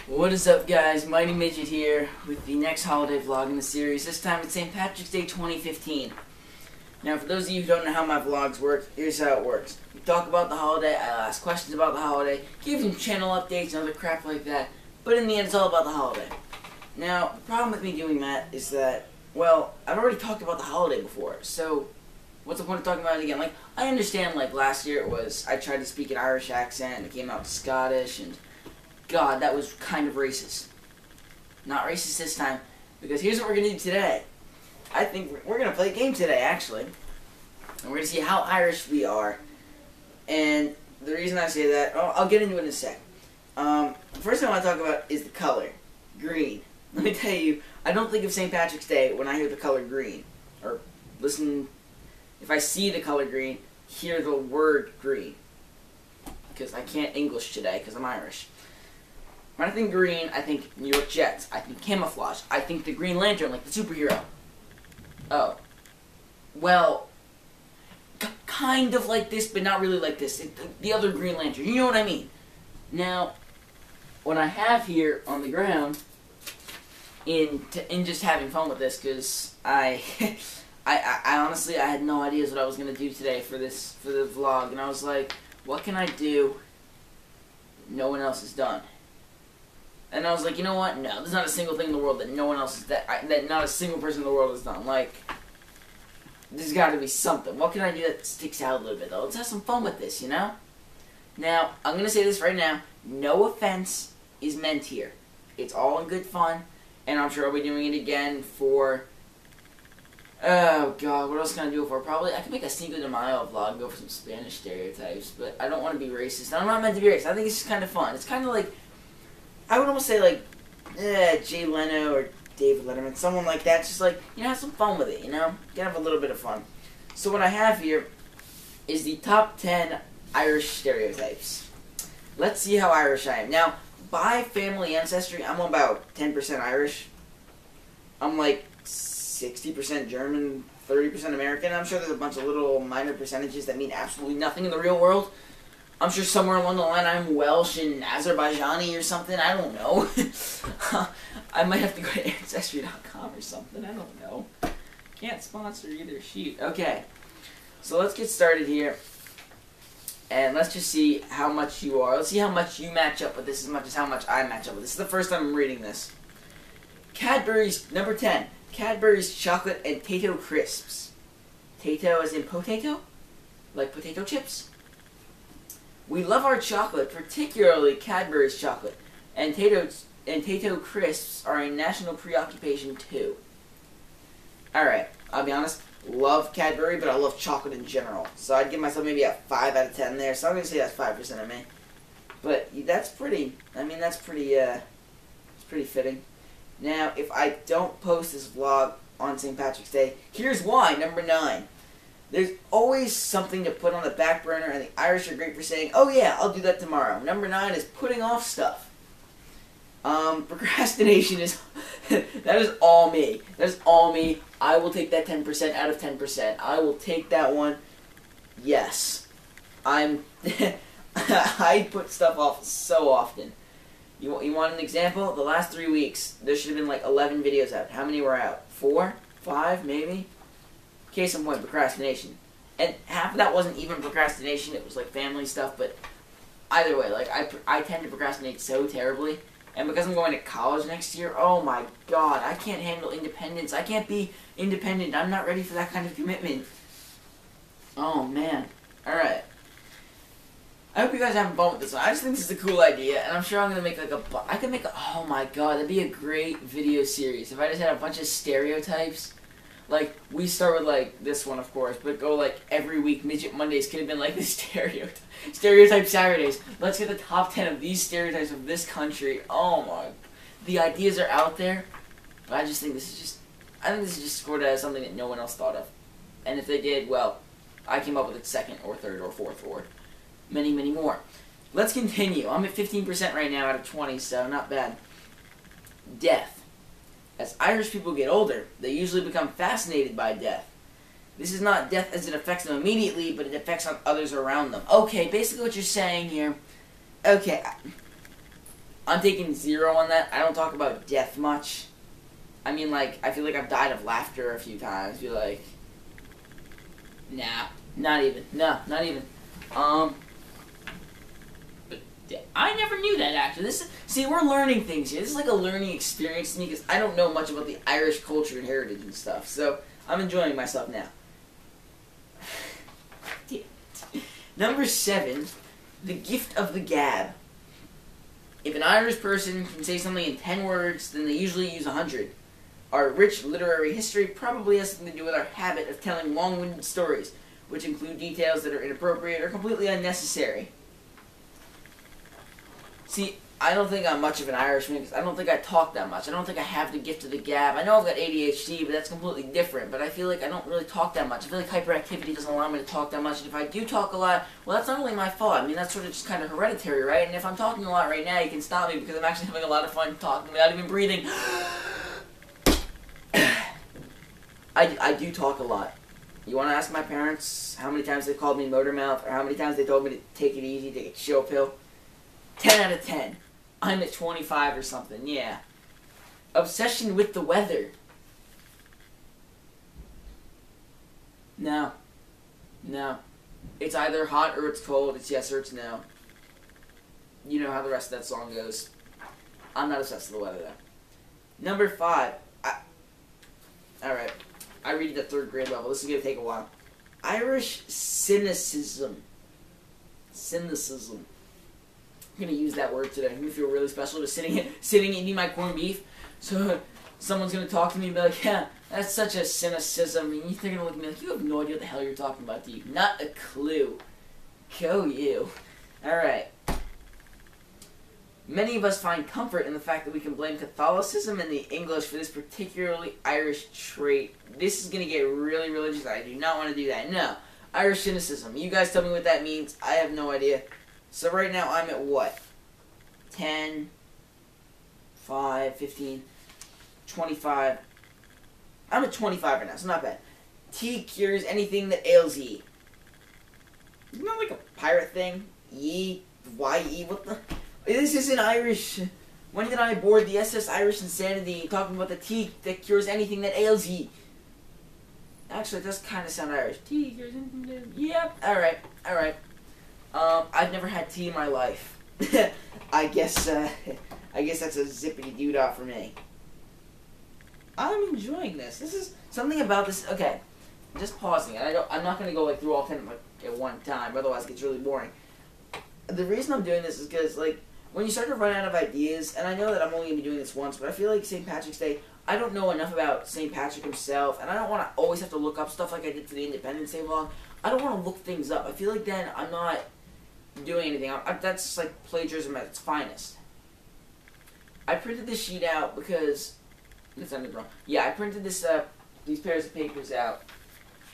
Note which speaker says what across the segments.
Speaker 1: What is up, guys? Mighty Midget here with the next holiday vlog in the series. This time it's St. Patrick's Day 2015. Now, for those of you who don't know how my vlogs work, here's how it works. We talk about the holiday, I'll ask questions about the holiday, give some channel updates and other crap like that, but in the end it's all about the holiday. Now, the problem with me doing that is that, well, I've already talked about the holiday before, so what's the point of talking about it again? Like, I understand, like, last year it was, I tried to speak an Irish accent, and it came out Scottish, and God, that was kind of racist. Not racist this time, because here's what we're going to do today. I think we're going to play a game today, actually. And we're going to see how Irish we are. And the reason I say that, I'll get into it in a sec. First thing I want to talk about is the color. Green. Let me tell you, I don't think of St. Patrick's Day when I hear the color green. Or listen, if I see the color green, hear the word green. Because I can't English today, because I'm Irish. When I think green, I think New York Jets. I think camouflage. I think the Green Lantern, like the superhero. Oh. Well, kind of like this, but not really like this. The other Green Lantern. You know what I mean? Now, what I have here on the ground, in just having fun with this, because I honestly, I had no idea what I was going to do today for the vlog. And I was like, what can I do no one else has done? And I was like, you know what? No, there's not a single thing in the world that no one else that not a single person in the world has done. Like, there's got to be something. What can I do that sticks out a little bit, though? Let's have some fun with this, you know? Now, I'm going to say this right now. No offense is meant here. It's all in good fun, and I'm sure I'll be doing it again for... Oh, God, what else can I do it for? Probably, I could make a Cinco de Mayo vlog and go for some Spanish stereotypes, but I don't want to be racist. I'm not meant to be racist. I think it's just kind of fun. It's kind of like... I would almost say, like, Jay Leno or David Letterman, someone like that. Just, like, you know, have some fun with it, you know? You can have a little bit of fun. So what I have here is the top 10 Irish stereotypes. Let's see how Irish I am. Now, by family ancestry, I'm about 10% Irish. I'm, like, 60% German, 30% American. I'm sure there's a bunch of little minor percentages that mean absolutely nothing in the real world. I'm sure somewhere along the line I'm Welsh and Azerbaijani or something. I don't know. I might have to go to Ancestry.com or something. I don't know. Can't sponsor either. Shoot. Okay. So let's get started here. And let's just see how much you are. Let's see how much you match up with this as much as how much I match up with this. This is the first time I'm reading this. Cadbury's, number 10. Cadbury's chocolate and Tato crisps. Tato as in potato? Like potato chips? We love our chocolate, particularly Cadbury's chocolate, and Tato crisps are a national preoccupation too. Alright, I'll be honest, love Cadbury, but I love chocolate in general. So I'd give myself maybe a 5 out of 10 there, so I'm going to say that's 5% of me. But that's pretty, I mean, that's pretty, it's pretty fitting. Now, if I don't post this vlog on St. Patrick's Day, here's why, number 9. There's always something to put on the back burner, and the Irish are great for saying, oh yeah, I'll do that tomorrow. Number 9 is putting off stuff. Procrastination is, that is all me. That is all me. I will take that 10% out of 10%. I will take that one. Yes. I put stuff off so often. You want an example? The last 3 weeks, there should have been like 11 videos out. How many were out? 4? 5? Maybe? Case in point, procrastination. And half of that wasn't even procrastination, it was like family stuff, but either way, like I tend to procrastinate so terribly, and because I'm going to college next year, oh my God, I can't handle independence. I can't be independent. I'm not ready for that kind of commitment. Oh man. Alright. I hope you guys are having fun with this one. I just think this is a cool idea, and I'm sure I'm going to make like I could make a, oh my God, that'd be a great video series. If I just had a bunch of stereotypes. Like, we start with, like, this one, of course, but go, like, every week. Midget Mondays could have been, like, the Stereotype Saturdays. Let's get the top 10 of these stereotypes of this country. Oh, my. The ideas are out there, but I just think this is just, I think this is just scored as something that no one else thought of. And if they did, well, I came up with it second or third or fourth or many, many more. Let's continue. I'm at 15% right now out of 20, so not bad. Death. As Irish people get older, they usually become fascinated by death. This is not death as it affects them immediately, but it affects on others around them. Okay, basically what you're saying here... Okay, I'm taking 0 on that. I don't talk about death much. I mean, like, I feel like I've died of laughter a few times. Be like, nah, not even. No, not even. But I never knew that, actually. See, we're learning things here. This is like a learning experience to me because I don't know much about the Irish culture and heritage and stuff. So I'm enjoying myself now. Number 7, the gift of the gab. If an Irish person can say something in 10 words, then they usually use 100. Our rich literary history probably has something to do with our habit of telling long-winded stories, which include details that are inappropriate or completely unnecessary. See, I don't think I'm much of an Irishman because I don't think I talk that much. I don't think I have the gift of the gab. I know I've got ADHD, but that's completely different. But I feel like I don't really talk that much. I feel like hyperactivity doesn't allow me to talk that much. And if I do talk a lot, well, that's not really my fault. I mean, that's sort of just kind of hereditary, right? And if I'm talking a lot right now, you can stop me because I'm actually having a lot of fun talking without even breathing. I do talk a lot. You want to ask my parents how many times they called me motor mouth or how many times they told me to take it easy, take a chill pill? 10 out of 10. I'm at 25 or something, yeah. Obsession with the weather. No. No. It's either hot or it's cold. It's yes or it's no. You know how the rest of that song goes. I'm not obsessed with the weather, though. Number 5. Alright. I read at the 3rd grade level. This is going to take a while. Irish cynicism. Cynicism. I'm going to use that word today. I'm going to feel really special just sitting eating my corned beef. So someone's going to talk to me and be like, yeah, that's such a cynicism. And they're going to look at me like, you have no idea what the hell you're talking about, do you? Not a clue. Go you. Alright. Many of us find comfort in the fact that we can blame Catholicism and the English for this particularly Irish trait. This is going to get really religious. I do not want to do that. No. Irish cynicism. You guys tell me what that means. I have no idea. So right now I'm at what? 10, 5, 15, 25. I'm at 25 right now, so not bad. Tea cures anything that ails ye. Isn't that like a pirate thing? Ye? Y-E? What the... This isn't Irish. When did I board the SS Irish Insanity talking about the tea that cures anything that ails ye? Actually, it does kind of sound Irish. Tea cures anything that... Yep. Alright. Alright. I've never had tea in my life. I guess that's a zippity doo-dah for me. I'm enjoying this. This is... Something about this... Okay. Just pausing. I'm not going to go through all 10 at one time. Otherwise, it gets really boring. The reason I'm doing this is because, when you start to run out of ideas, and I know that I'm only going to be doing this once, but I feel like St. Patrick's Day, I don't know enough about St. Patrick himself, and I don't want to always have to look up stuff like I did for the Independence Day vlog. I don't want to look things up. I feel like then I'm not doing anything. That's just like plagiarism at its finest. I printed this sheet out because... That sounded wrong. Yeah, I printed these pairs of papers out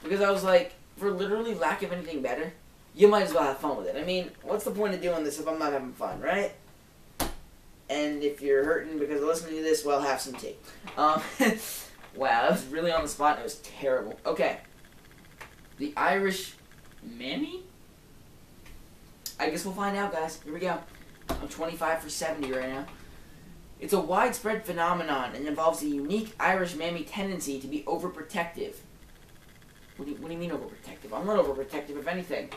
Speaker 1: because I was like, for literally lack of anything better, you might as well have fun with it. I mean, what's the point of doing this if I'm not having fun, right? And if you're hurting because of listening to this, well, have some tea. Wow, that was really on the spot. It was terrible. Okay. The Irish Mammy? I guess we'll find out, guys. Here we go. I'm 25 for 70 right now. It's a widespread phenomenon and involves a unique Irish mammy tendency to be overprotective. What do you mean overprotective? I'm not overprotective of anything.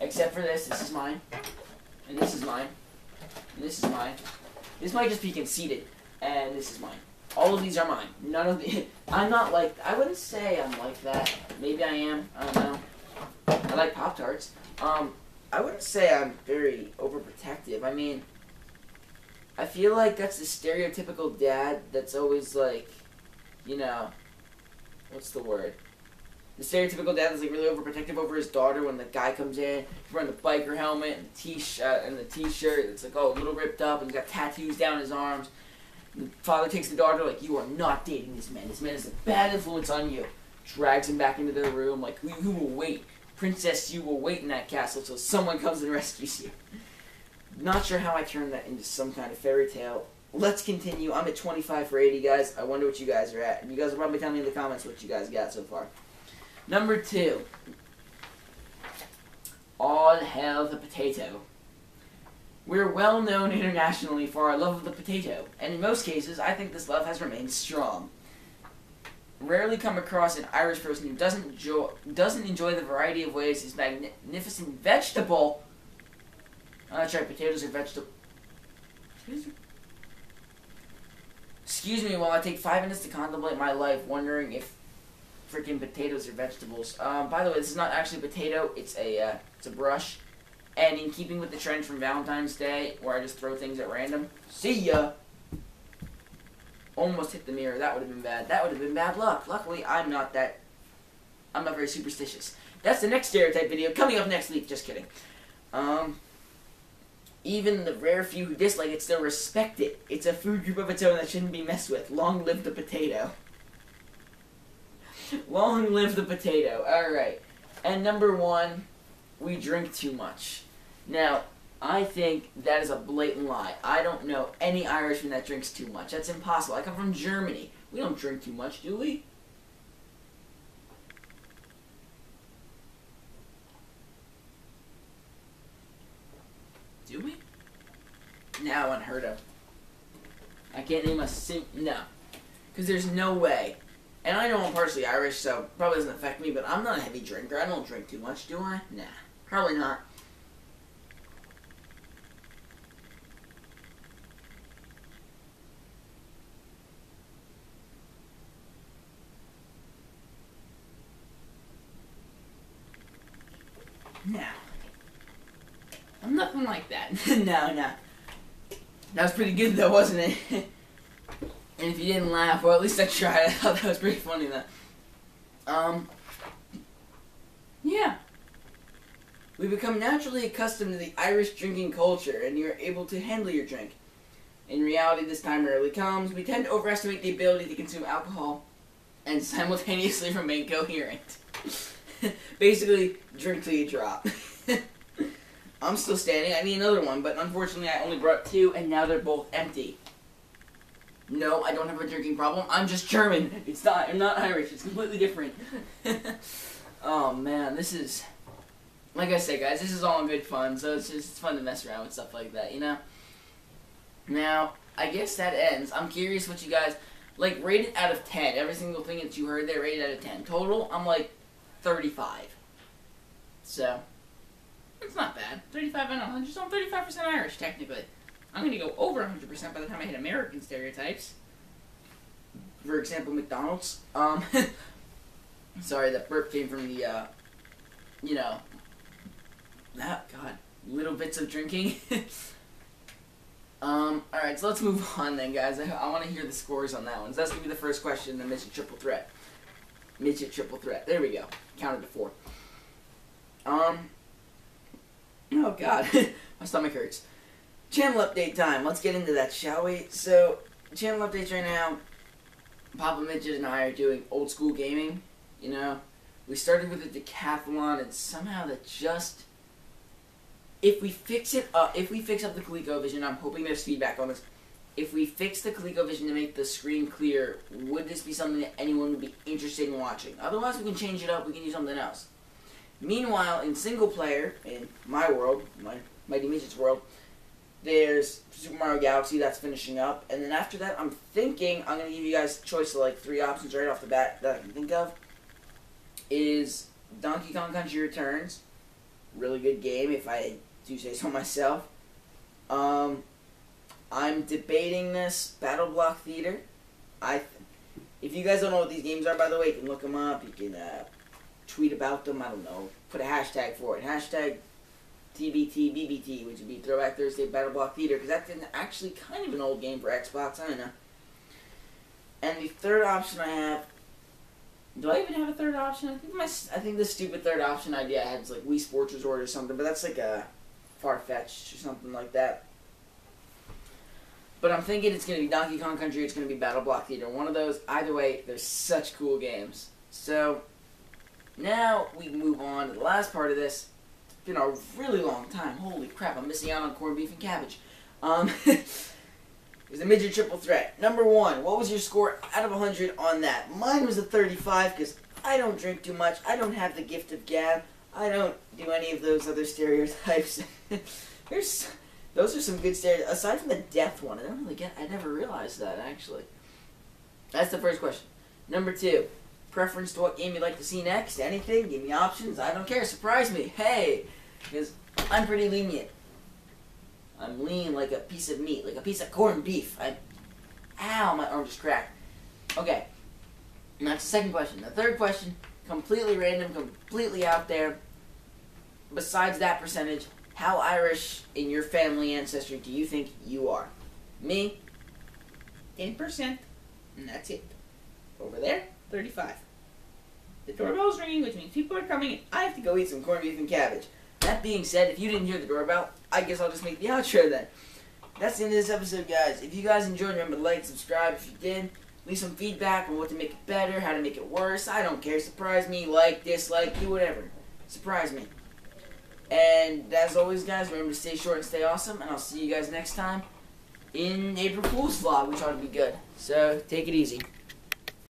Speaker 1: Except for this. This is mine. And this is mine. And this is mine. This might just be conceited. And this is mine. All of these are mine. None of the... I'm not like... I wouldn't say I'm like that. Maybe I am. I don't know. I like Pop-Tarts. I wouldn't say I'm very overprotective. I mean... I feel like that's the stereotypical dad that's always like, you know, what's the word? The stereotypical dad that's like really overprotective over his daughter when the guy comes in, wearing the biker helmet and the t-shirt, it's like, oh, a little ripped up and he's got tattoos down his arms. The father takes the daughter like, you are not dating this man. This man is a bad influence on you. Drags him back into their room like, you will wait. Princess, you will wait in that castle till someone comes and rescues you. Not sure how I turned that into some kind of fairy tale. Let's continue. I'm at 25 for 80, guys. I wonder what you guys are at. And you guys will probably tell me in the comments what you guys got so far. Number 2. All hail the potato. We're well known internationally for our love of the potato, and in most cases, I think this love has remained strong. Rarely come across an Irish person who doesn't enjoy the variety of ways his magnificent vegetable. Oh, that's right, potatoes are vegetable. Excuse me while I take 5 minutes to contemplate my life, wondering if freaking potatoes are vegetables. By the way, this is not actually a potato. It's a brush. And in keeping with the trend from Valentine's Day, where I just throw things at random. See ya! Almost hit the mirror. That would have been bad. That would have been bad luck. Luckily, I'm not very superstitious. That's the next stereotype video coming up next week. Just kidding. Even the rare few who dislike it still respect it. It's a food group of its own that shouldn't be messed with. Long live the potato. Long live the potato. Alright. And number 1, we drink too much. Now, I think that is a blatant lie. I don't know any Irishman that drinks too much. That's impossible. I come from Germany. We don't drink too much, do we? Do we? No, unheard of. I can't name a no. Because there's no way. And I know I'm partially Irish, so it probably doesn't affect me, but I'm not a heavy drinker. I don't drink too much, do I? Nah. Probably not. No. I'm nothing like that. No. That was pretty good though, wasn't it? And if you didn't laugh, well, at least I tried. I thought that was pretty funny though. Yeah. We become naturally accustomed to the Irish drinking culture, and you're able to handle your drink. In reality, this time rarely comes. We tend to overestimate the ability to consume alcohol and simultaneously remain coherent. Basically, drink till you drop. I'm still standing. I need another one, but unfortunately I only brought 2, and now they're both empty. No, I don't have a drinking problem. I'm just German. I'm not Irish. It's completely different. Oh, man. This is... Like I said, guys, this is all in good fun, so it's fun to mess around with stuff like that, you know? Now, I guess that ends. I'm curious what you guys... Like, rate it out of 10. Every single thing that you heard there, rate it out of 10. Total, I'm like 35. So... It's not bad. 35 out of 100. So I'm 35% Irish, technically. I'm going to go over 100% by the time I hit American stereotypes. For example, McDonald's. Sorry, that burp came from the, you know... God. Little bits of drinking. Alright, so let's move on then, guys. I want to hear the scores on that one. So that's going to be the first question, the Midget Triple Threat. Midget Triple Threat. There we go. Counted to 4. Oh god, my stomach hurts. Channel update time. Let's get into that, shall we? So, channel updates right now. Papa Midget and I are doing old school gaming. You know, we started with a decathlon, and somehow that just... If we fix it up, if we fix up the ColecoVision, I'm hoping there's feedback on this. If we fix the ColecoVision to make the screen clear, would this be something that anyone would be interested in watching? Otherwise, we can change it up. We can do something else. Meanwhile, in single player, in my world, my Mighty Midget's world, there's Super Mario Galaxy that's finishing up, and then after that, I'm thinking I'm going to give you guys a choice of like 3 options right off the bat that I can think of. Is Donkey Kong Country Returns, really good game if I do say so myself. I'm debating this Battle Block Theater. If you guys don't know what these games are, by the way, you can look them up. You can tweet about them. I don't know. Put a hashtag for it. Hashtag TBT, which would be Throwback Thursday Battle Block Theater, because that's actually kind of an old game for Xbox. I don't know. And the third option I have... Do I even have a third option? I think the stupid third option idea I had is like Wii Sports Resort or something, but that's like a far-fetched or something like that. But I'm thinking it's going to be Donkey Kong Country, it's going to be Battle Block Theater. One of those. Either way, they're such cool games. So, now we move on to the last part of this. It's been a really long time. Holy crap, I'm missing out on corned beef and cabbage. It was a Midget Triple Threat. Number 1, what was your score out of 100 on that? Mine was a 35 because I don't drink too much. I don't have the gift of gab. I don't do any of those other stereotypes. Those are some good stereotypes. Aside from the death one, I never realized that, actually. That's the first question. Number 2, preference to what game you'd like to see next? Anything? Give me options. I don't care. Surprise me. Hey! Because I'm pretty lenient. I'm lean like a piece of meat, like a piece of corned beef. Ow, my arm just cracked. Okay. And that's the second question. The third question, completely random, completely out there. Besides that percentage, how Irish in your family ancestry do you think you are? Me,
Speaker 2: 10%, and that's it.
Speaker 1: over there,
Speaker 2: 35. The doorbell's ringing, which means people are coming, and I have to go.
Speaker 1: go eat some corned beef and cabbage. That being said, if you didn't hear the doorbell, I guess I'll just make the outro then. That's the end of this episode, guys. If you guys enjoyed, remember to like, subscribe if you did. Leave some feedback on what to make it better, how to make it worse. I don't care. Surprise me, like, dislike, do whatever. Surprise me. And as always, guys, remember to stay short and stay awesome. And I'll see you guys next time in April Fool's vlog, which ought to be good. So, take it easy.